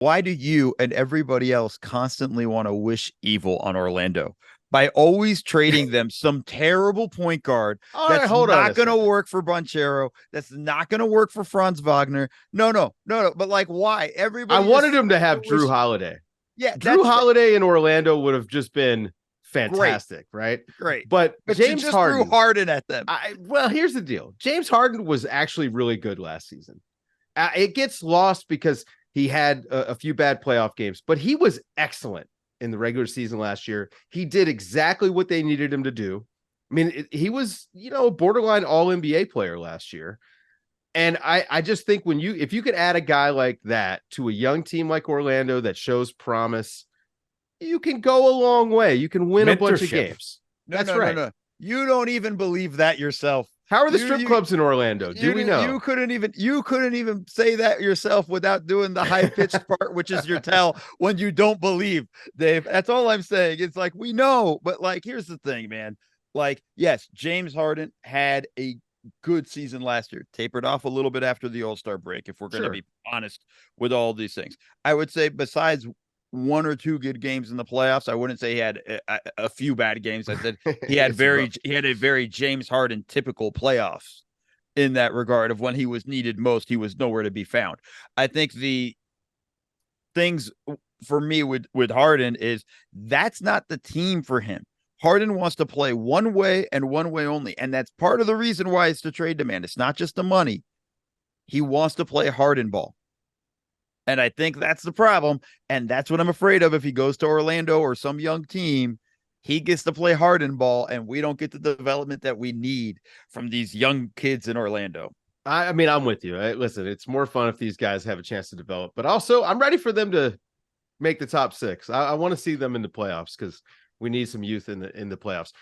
why do you and everybody else constantly want to wish evil on Orlando by always trading them some terrible point guard All right, that's hold on a not going to second. work for Banchero, that's not going to work for Franz Wagner? No. But like, why? I Everybody wanted just him to seems to have Drew wish. Holiday. Yeah, Drew that's Holiday in Orlando would have just been great, fantastic, right? great. But But you James just threw Harden, Harden at them. well, here's the deal. James Harden was actually really good last season. It gets lost because he had a few bad playoff games, but he was excellent in the regular season last year. He did exactly what they needed him to do. I mean, he was, a borderline all NBA player last year. And I just think if you could add a guy like that to a young team like Orlando that shows promise, you can go a long way. You can win a bunch of Mentorship. games. No, That's no, no, right. no. You don't even believe that yourself. How are the You strip you clubs in Orlando? Do we know? you couldn't even say that yourself without doing the high pitched part, which is your tell when you don't believe, Dave. That's all I'm saying. It's like we know, but like here's the thing, man. Like, yes, James Harden had a good season last year, tapered off a little bit after the All-Star break, if we're going to Sure. be honest with all these things. I would say besides one or two good games in the playoffs, I wouldn't say he had a few bad games. I said It's rough. he had a very James Harden typical playoffs in that regard of when he was needed most, he was nowhere to be found. I think the things for me with Harden is that's not the team for him. Harden wants to play one way and one way only, and that's part of the reason why it's the trade demand. It's not just the money. He wants to play Harden ball. And I think that's the problem. And that's what I'm afraid of if he goes to Orlando or some young team. He gets to play Harden ball, and we don't get the development that we need from these young kids in Orlando. I mean, I'm with you. Listen, it's more fun if these guys have a chance to develop, but also I'm ready for them to make the top six. I want to see them in the playoffs because we need some youth in the playoffs.